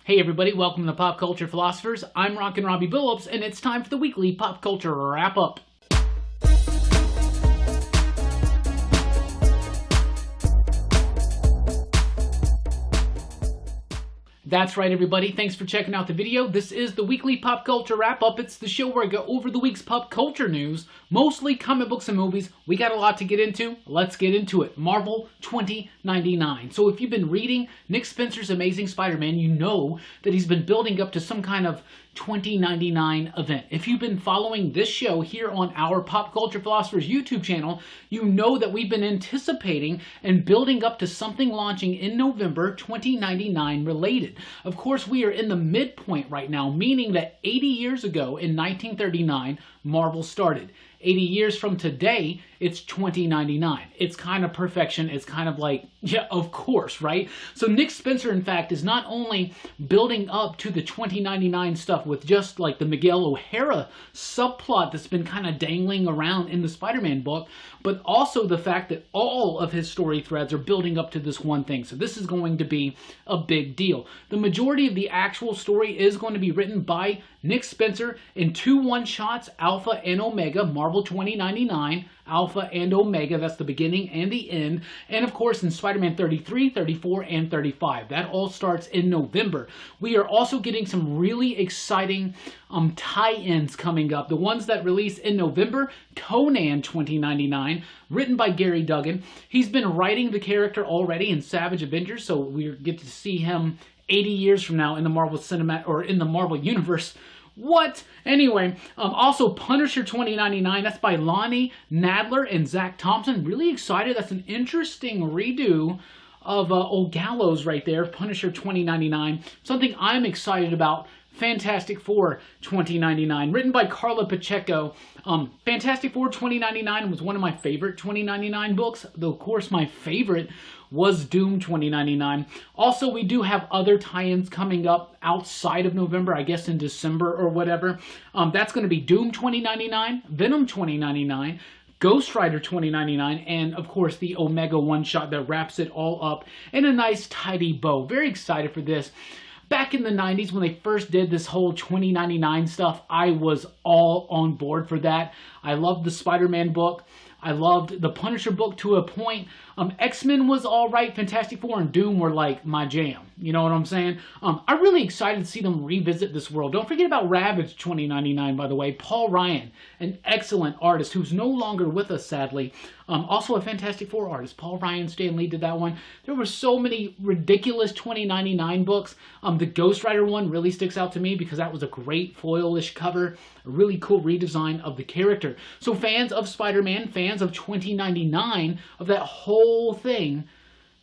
Hey everybody, welcome to Pop Culture Philosophers. I'm Rockin Robbie Billups, and it's time for the weekly pop culture wrap-up. That's right, everybody. Thanks for checking out the video. This is the weekly pop culture wrap-up. It's the show where I go over the week's pop culture news, mostly comic books and movies. We got a lot to get into. Let's get into it. Marvel 2099. So if you've been reading Nick Spencer's Amazing Spider-Man, you know that he's been building up to some kind of 2099 event. If you've been following this show here on our Pop Culture Philosophers YouTube channel, you know that we've been anticipating and building up to something launching in November 2099 related. Of course, we are in the midpoint right now, meaning that 80 years ago in 1939, Marvel started. 80 years from today, it's 2099. It's kind of perfection. It's kind of like, yeah, of course, right? So Nick Spencer, in fact, is not only building up to the 2099 stuff with just like the Miguel O'Hara subplot that's been kind of dangling around in the Spider-Man book, but also the fact that all of his story threads are building up to this one thing. So this is going to be a big deal. The majority of the actual story is going to be written by Nick Spencer in two one-shots, Alpha and Omega, Marvel 2099, Alpha and Omega, that's the beginning and the end, and of course in Spider-Man 33, 34, and 35. That all starts in November. We are also getting some really exciting tie-ins coming up. The ones that release in November, Conan 2099, written by Gary Duggan. He's been writing the character already in Savage Avengers, so we get to see him 80 years from now in the Marvel Cinematic, or in the Marvel Universe. What? Anyway, also Punisher 2099, that's by Lonnie Nadler and Zach Thompson. Really excited. That's an interesting redo of Old Gallows right there, Punisher 2099. Something I'm excited about. Fantastic Four 2099, written by Carla Pacheco. Fantastic Four 2099 was one of my favorite 2099 books, though of course my favorite was Doom 2099. Also, we do have other tie-ins coming up outside of November, I guess in December or whatever. That's going to be Doom 2099, Venom 2099, Ghost Rider 2099, and of course the Omega one-shot that wraps it all up in a nice tidy bow. Very excited for this. Back in the 90s when they first did this whole 2099 stuff, I was all on board for that. I loved the Spider-Man book. I loved the Punisher book to a point. X-Men was alright. Fantastic Four and Doom were like my jam. You know what I'm saying? I'm really excited to see them revisit this world. Don't forget about Ravage 2099, by the way. Paul Ryan, an excellent artist who's no longer with us, sadly. Also a Fantastic Four artist. Paul Ryan, Stan Lee did that one. There were so many ridiculous 2099 books. The Ghost Rider one really sticks out to me because that was a great foil-ish cover. A really cool redesign of the character. So fans of Spider-Man, fans of 2099, of that whole thing,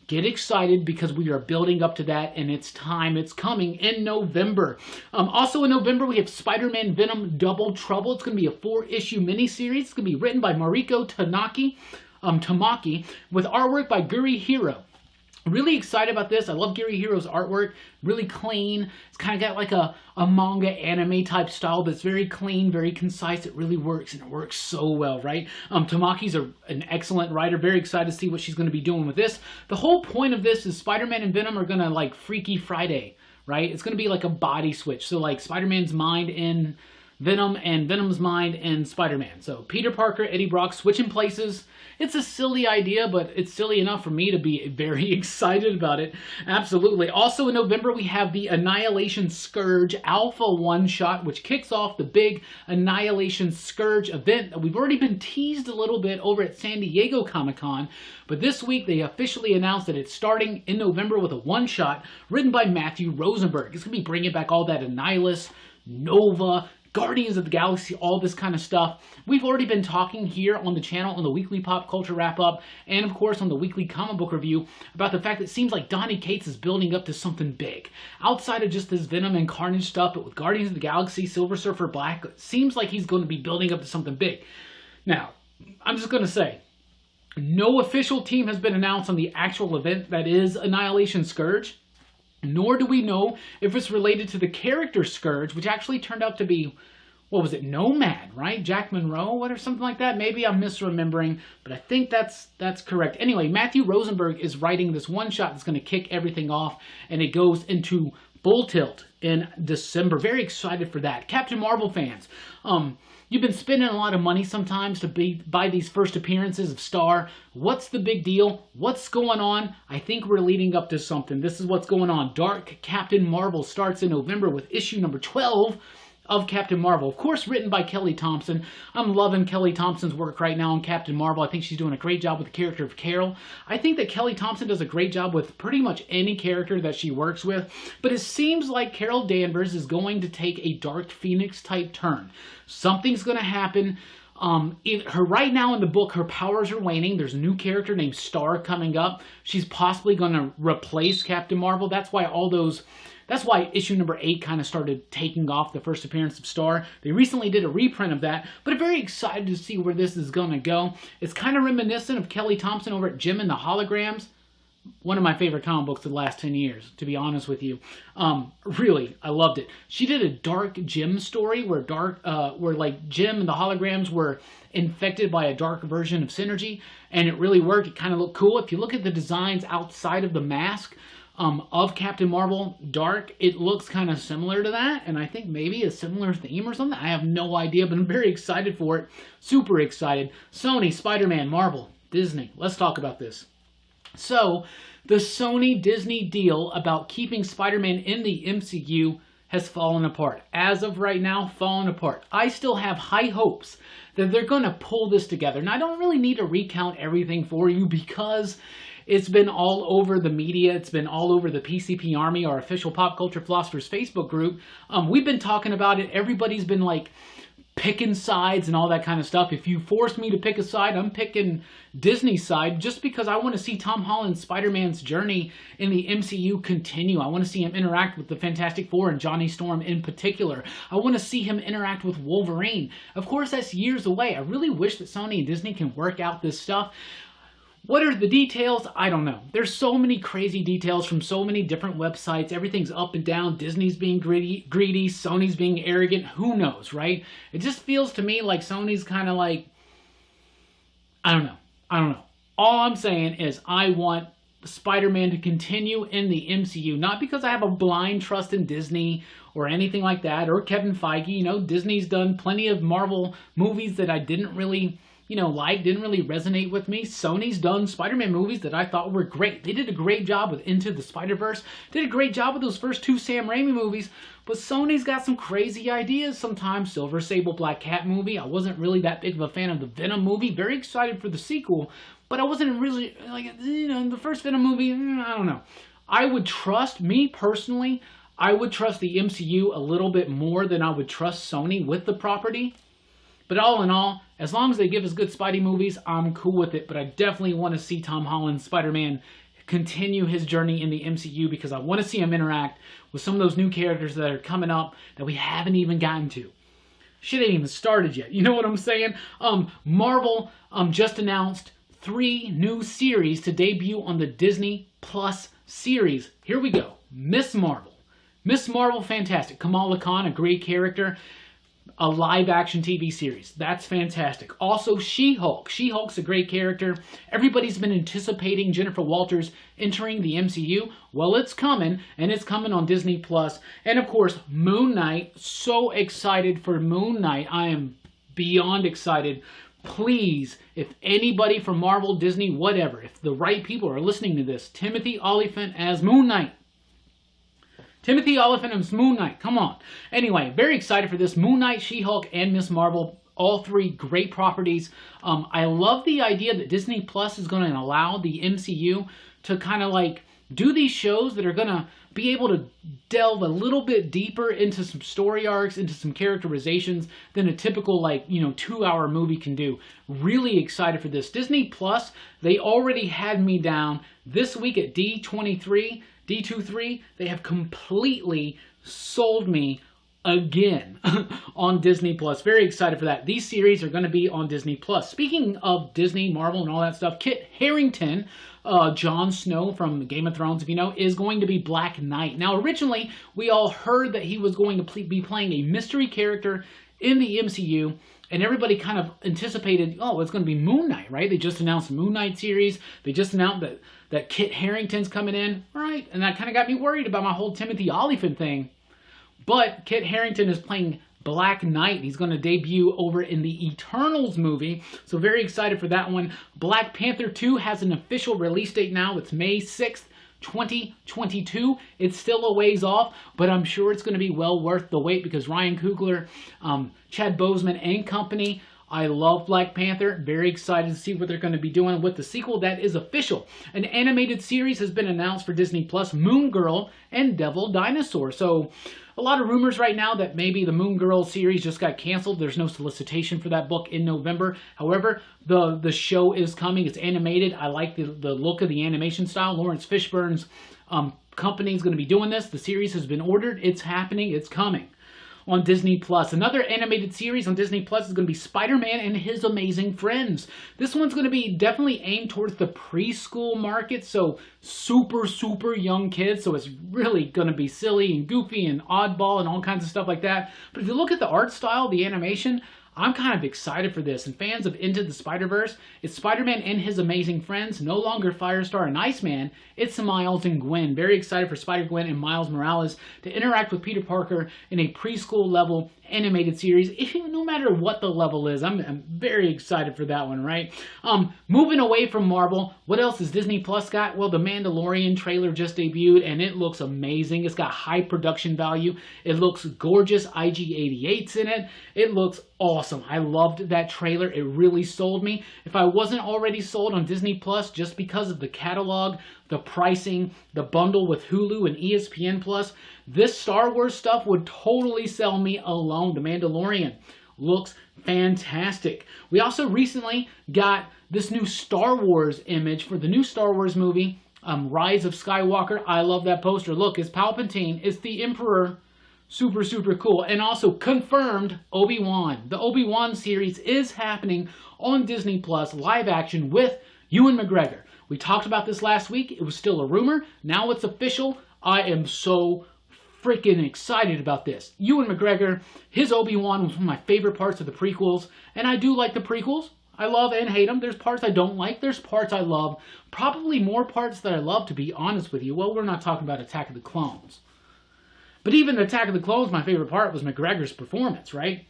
get excited because we are building up to that, and it's time. It's coming in November. Also in November, we have Spider-Man Venom Double Trouble. It's going to be a 4-issue miniseries. It's going to be written by Mariko Tamaki, with artwork by Guri Hiro. Really excited about this. I love Gary Hiro's artwork. Really clean. It's kind of got like a manga anime type style, but it's very clean, very concise. It really works, and it works so well, right? Tamaki's an excellent writer. Very excited to see what she's going to be doing with this. The whole point of this is Spider-Man and Venom are going to like Freaky Friday, right? It's going to be like a body switch. So like Spider-Man's mind in Venom and Venom's mind in Spider-Man. So Peter Parker, Eddie Brock switching places. It's a silly idea, but it's silly enough for me to be very excited about it. Absolutely. Also in November, we have the Annihilation Scourge Alpha one-shot, which kicks off the big Annihilation Scourge event that we've already been teased a little bit over at San Diego Comic-Con. But this week, they officially announced that it's starting in November with a one-shot written by Matthew Rosenberg. It's going to be bringing back all that Annihilus, Nova, Guardians of the Galaxy, all this kind of stuff. We've already been talking here on the channel on the weekly pop culture wrap-up, and of course on the weekly comic book review, about the fact that it seems like Donny Cates is building up to something big. Outside of just this Venom and Carnage stuff, but with Guardians of the Galaxy, Silver Surfer, Black, it seems like he's going to be building up to something big. Now, I'm just going to say, no official team has been announced on the actual event that is Annihilation Scourge. Nor do we know if it's related to the character Scourge, which actually turned out to be, what was it, Nomad, right? Jack Monroe, or something like that? Maybe I'm misremembering, but I think that's correct. Anyway, Matthew Rosenberg is writing this one-shot that's going to kick everything off, and it goes into Bull Tilt in December. Very excited for that. Captain Marvel fans, you've been spending a lot of money sometimes to buy these first appearances of Star. What's the big deal? What's going on? I think we're leading up to something. This is what's going on. Dark Captain Marvel starts in November with issue number 12 of Captain Marvel. Of course, written by Kelly Thompson. I'm loving Kelly Thompson's work right now on Captain Marvel. I think she's doing a great job with the character of Carol. I think that Kelly Thompson does a great job with pretty much any character that she works with, but it seems like Carol Danvers is going to take a Dark Phoenix type turn. Something's going to happen. Right now in the book, her powers are waning. There's a new character named Star coming up. She's possibly going to replace Captain Marvel. That's why issue number 8 kind of started taking off, the first appearance of Star. They recently did a reprint of that, but I'm very excited to see where this is going to go. It's kind of reminiscent of Kelly Thompson over at Jim and the Holograms. One of my favorite comic books of the last 10 years, to be honest with you. Really, I loved it. She did a Dark Jim story where like Jim and the Holograms were infected by a dark version of Synergy, and it really worked. It kind of looked cool. If you look at the designs outside of the mask, of Captain Marvel Dark, it looks kind of similar to that, and I think maybe a similar theme or something. I have no idea, but I'm very excited for it. Super excited. Sony, Spider-Man, Marvel, Disney. Let's talk about this. So, the Sony-Disney deal about keeping Spider-Man in the MCU has fallen apart. As of right now, fallen apart. I still have high hopes that they're going to pull this together. Now, I don't really need to recount everything for you because it's been all over the media. It's been all over the PCP Army, our official Pop Culture Philosophers Facebook group. We've been talking about it. Everybody's been like picking sides and all that kind of stuff. If you force me to pick a side, I'm picking Disney's side just because I want to see Tom Holland's Spider-Man's journey in the MCU continue. I want to see him interact with the Fantastic Four and Johnny Storm in particular. I want to see him interact with Wolverine. Of course, that's years away. I really wish that Sony and Disney can work out this stuff. What are the details? I don't know. There's so many crazy details from so many different websites. Everything's up and down. Disney's being greedy. Sony's being arrogant. Who knows, right? It just feels to me like Sony's kind of like, I don't know. All I'm saying is I want Spider-Man to continue in the MCU. Not because I have a blind trust in Disney or anything like that, or Kevin Feige. You know, Disney's done plenty of Marvel movies that I didn't really didn't really resonate with me. Sony's done Spider-Man movies that I thought were great. They did a great job with Into the Spider-Verse. Did a great job with those first 2 Sam Raimi movies. But Sony's got some crazy ideas sometimes. Silver Sable Black Cat movie. I wasn't really that big of a fan of the Venom movie. Very excited for the sequel. But I wasn't really, the first Venom movie, I don't know. I would trust, me personally, I would trust the MCU a little bit more than I would trust Sony with the property. But all in all, as long as they give us good Spidey movies, I'm cool with it. But I definitely want to see Tom Holland's Spider-Man continue his journey in the MCU because I want to see him interact with some of those new characters that are coming up that we haven't even gotten to. Shit ain't even started yet. You know what I'm saying? Marvel just announced 3 new series to debut on the Disney Plus series. Here we go. Miss Marvel. Miss Marvel, fantastic. Kamala Khan, a great character. A live-action TV series. That's fantastic. Also, She-Hulk. She-Hulk's a great character. Everybody's been anticipating Jennifer Walters entering the MCU. Well, it's coming, and it's coming on Disney+. And, of course, Moon Knight. So excited for Moon Knight. I am beyond excited. Please, if anybody from Marvel, Disney, whatever, if the right people are listening to this, Timothy Olyphant as Moon Knight. Timothy Olyphant as Moon Knight. Come on. Anyway, very excited for this. Moon Knight, She-Hulk, and Miss Marvel. All 3 great properties. I love the idea that Disney Plus is going to allow the MCU to kind of like do these shows that are going to be able to delve a little bit deeper into some story arcs, into some characterizations than a typical 2-hour movie can do. Really excited for this. Disney Plus, they already had me down this week at D23. they have completely sold me again on Disney Plus. Very excited for that. These series are going to be on Disney Plus. Speaking of Disney, Marvel, and all that stuff, Kit Harington, Jon Snow from Game of Thrones, if you know, is going to be Black Knight. Now, originally, we all heard that he was going to be playing a mystery character in the MCU, and everybody kind of anticipated, oh, it's going to be Moon Knight, right? They just announced the Moon Knight series. They just announced that Kit Harington's coming in, right? And that kind of got me worried about my whole Timothy Olyphant thing. But Kit Harington is playing Black Knight. He's going to debut over in the Eternals movie, so very excited for that one. Black Panther 2 has an official release date now. It's May 6th. 2022. It's still a ways off, but I'm sure it's going to be well worth the wait because Ryan Coogler, Chad Boseman, and company. I love Black Panther. Very excited to see what they're going to be doing with the sequel that is official. An animated series has been announced for Disney Plus, Moon Girl and Devil Dinosaur. So a lot of rumors right now that maybe the Moon Girl series just got canceled. There's no solicitation for that book in November. However, the show is coming. It's animated. I like the look of the animation style. Lawrence Fishburne's company is going to be doing this. The series has been ordered. It's happening. It's coming. On Disney Plus. Another animated series on Disney Plus is going to be Spider-Man and His Amazing Friends. This one's going to be definitely aimed towards the preschool market, so super young kids, so it's really going to be silly and goofy and oddball and all kinds of stuff like that. But if you look at the art style, the animation, I'm kind of excited for this. And fans of Into the Spider-Verse, it's Spider-Man and His Amazing Friends, no longer Firestar and Iceman, it's Miles and Gwen. Very excited for Spider-Gwen and Miles Morales to interact with Peter Parker in a preschool level animated series, no matter what the level is. I'm very excited for that one, right? Moving away from Marvel, what else has Disney Plus got? Well, the Mandalorian trailer just debuted, and it looks amazing. It's got high production value. It looks gorgeous. IG-88's in it. It looks awesome. I loved that trailer. It really sold me. If I wasn't already sold on Disney Plus just because of the catalog, the pricing, the bundle with Hulu and ESPN Plus, this Star Wars stuff would totally sell me alone. The Mandalorian looks fantastic. We also recently got this new Star Wars image for the new Star Wars movie, Rise of Skywalker. I love that poster. Look, it's Palpatine. It's the Emperor. Super cool. And also confirmed Obi-Wan. The Obi-Wan series is happening on Disney Plus, live action with Ewan McGregor. We talked about this last week. It was still a rumor. Now it's official. I am so freaking excited about this. Ewan McGregor, his Obi-Wan was one of my favorite parts of the prequels, and I do like the prequels. I love and hate them. There's parts I don't like. There's parts I love. Probably more parts that I love, to be honest with you. Well, we're not talking about Attack of the Clones. But even Attack of the Clones, my favorite part was McGregor's performance, right?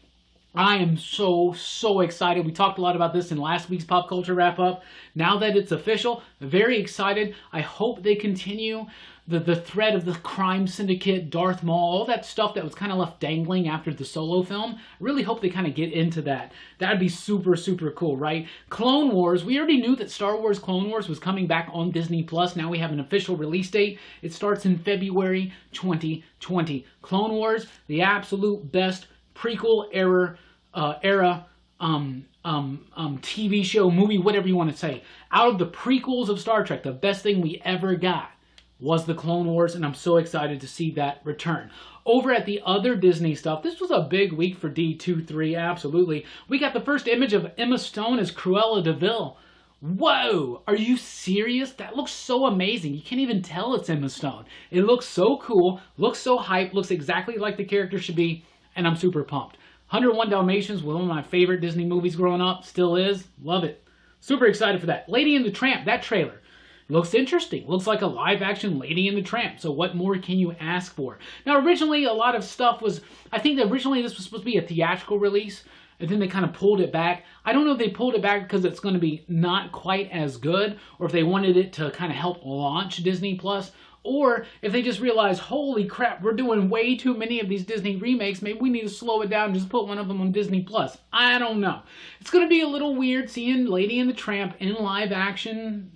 I am so excited. We talked a lot about this in last week's Pop Culture Wrap-Up. Now that it's official, very excited. I hope they continue the thread of the crime syndicate, Darth Maul, all that stuff that was kind of left dangling after the Solo film. I really hope they kind of get into that. That'd be super cool, right? Clone Wars, we already knew that Star Wars Clone Wars was coming back on Disney Plus. Now we have an official release date. It starts in February 2020. Clone Wars, the absolute best prequel era TV show, movie, whatever you want to say. Out of the prequels of Star Trek, the best thing we ever got was the Clone Wars, and I'm so excited to see that return. Over at the other Disney stuff, this was a big week for D23, absolutely. We got the first image of Emma Stone as Cruella de Vil. Whoa, are you serious? That looks so amazing. You can't even tell it's Emma Stone. It looks so cool, looks so hype, looks exactly like the character should be, and I'm super pumped. 101 Dalmatians was one of my favorite Disney movies growing up, still is, love it. Super excited for that. Lady and the Tramp, that trailer. Looks interesting. Looks like a live-action Lady and the Tramp. So what more can you ask for? Now, originally, a lot of stuff was... I think that originally this was supposed to be a theatrical release, and then they kind of pulled it back. I don't know if they pulled it back because it's going to be not quite as good, or if they wanted it to kind of help launch Disney Plus, or if they just realized, holy crap, we're doing way too many of these Disney remakes. Maybe we need to slow it down and just put one of them on Disney Plus. I don't know. It's going to be a little weird seeing Lady and the Tramp in live action.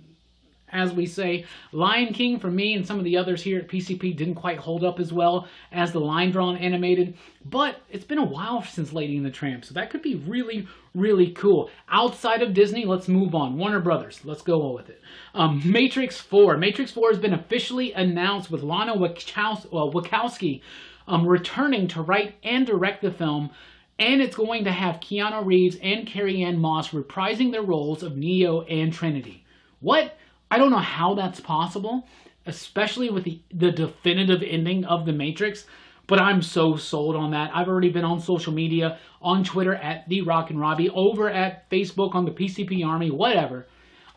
As we say, Lion King for me and some of the others here at PCP didn't quite hold up as well as the line-drawn animated, but it's been a while since Lady and the Tramp, so that could be really cool. Outside of Disney, let's move on. Warner Brothers, let's go with it. Matrix 4. Matrix 4 has been officially announced with Lana Wachowski returning to write and direct the film, and it's going to have Keanu Reeves and Carrie-Anne Moss reprising their roles of Neo and Trinity. What? I don't know how that's possible, especially with the definitive ending of The Matrix, but I'm so sold on that. I've already been on social media, on Twitter at the Rockin Robbie, over at Facebook on the PCP Army, whatever.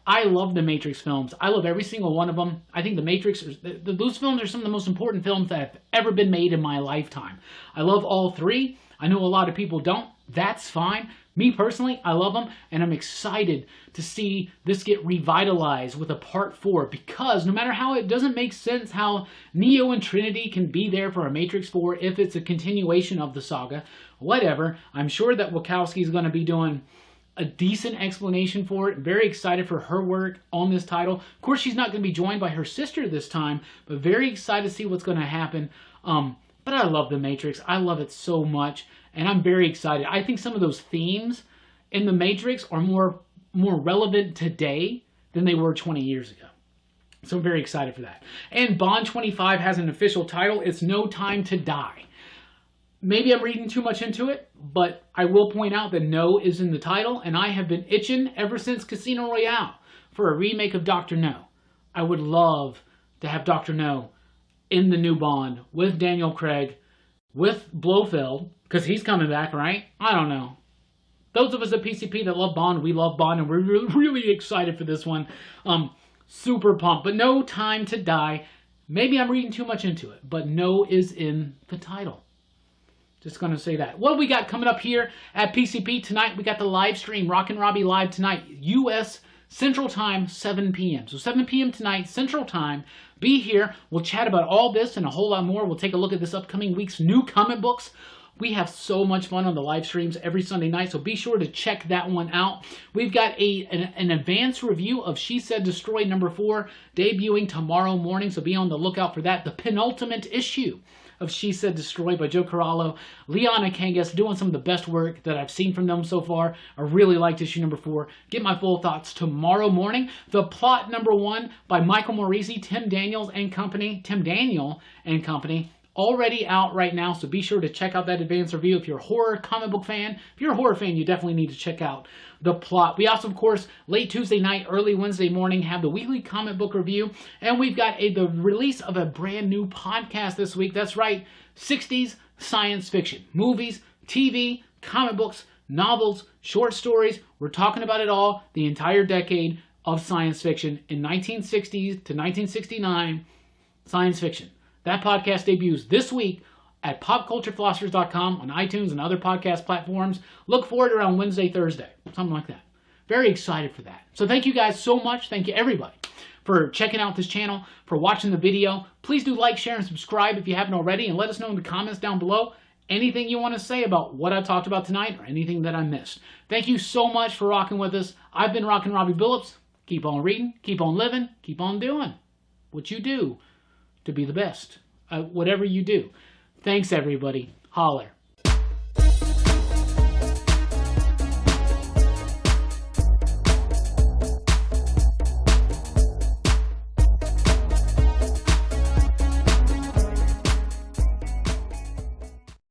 I love the Matrix films. I love every single one of them. I think the Matrix, those films are some of the most important films that have ever been made in my lifetime. I love all three. I know a lot of people don't. That's fine. Me personally, I love them, and I'm excited to see this get revitalized with a part 4, because no matter how it doesn't make sense how Neo and Trinity can be there for a Matrix 4 if it's a continuation of the saga, whatever, I'm sure that Wachowski's going to be doing a decent explanation for it. Very excited for her work on this title. Of course, she's not going to be joined by her sister this time, but very excited to see what's going to happen. But I love The Matrix. I love it so much, and I'm very excited. I think some of those themes in The Matrix are more relevant today than they were 20 years ago. So I'm very excited for that. And Bond 25 has an official title. It's No Time to Die. Maybe I'm reading too much into it, but I will point out that No is in the title, and I have been itching ever since Casino Royale for a remake of Dr. No. I would love to have Dr. No in the new Bond with Daniel Craig, with Blofeld, because he's coming back, right? I don't know. Those of us at PCP that love Bond, we love Bond, and we're really excited for this one. Super pumped, but No Time to Die. Maybe I'm reading too much into it, but No is in the title. Just going to say that. What do we got coming up here at PCP tonight? We got the live stream, Rockin Robbie Live tonight, U.S. Central Time, 7 p.m. So 7 p.m. tonight, Central Time. Be here. We'll chat about all this and a whole lot more. We'll take a look at this upcoming week's new comic books. We have so much fun on the live streams every Sunday night, so be sure to check that one out. We've got an advanced review of She Said Destroy #4 debuting tomorrow morning, so be on the lookout for that. The penultimate issue of She Said Destroy by Joe Corallo, Liana Kangas, doing some of the best work that I've seen from them so far. I really liked issue #4. Get my full thoughts tomorrow morning. The Plot #1 by Michael Morisi, Tim Daniel and Company. Already out right now, so be sure to check out that advanced review if you're a horror comic book fan. If you're a horror fan, you definitely need to check out The Plot. We also, of course, late Tuesday night, early Wednesday morning, have the weekly comic book review, and we've got the release of a brand new podcast this week. That's right, 60s science fiction. Movies, TV, comic books, novels, short stories. We're talking about it all, the entire decade of science fiction in 1960s to 1969 science fiction. That podcast debuts this week at popculturephilosophers.com, on iTunes and other podcast platforms. Look for it around Wednesday, Thursday, something like that. Very excited for that. So thank you guys so much. Thank you, everybody, for checking out this channel, for watching the video. Please do like, share, and subscribe if you haven't already, and let us know in the comments down below anything you want to say about what I talked about tonight or anything that I missed. Thank you so much for rocking with us. I've been Rockin Robbie Billups. Keep on reading, keep on living, keep on doing what you do to be the best, whatever you do. Thanks, everybody. Holler.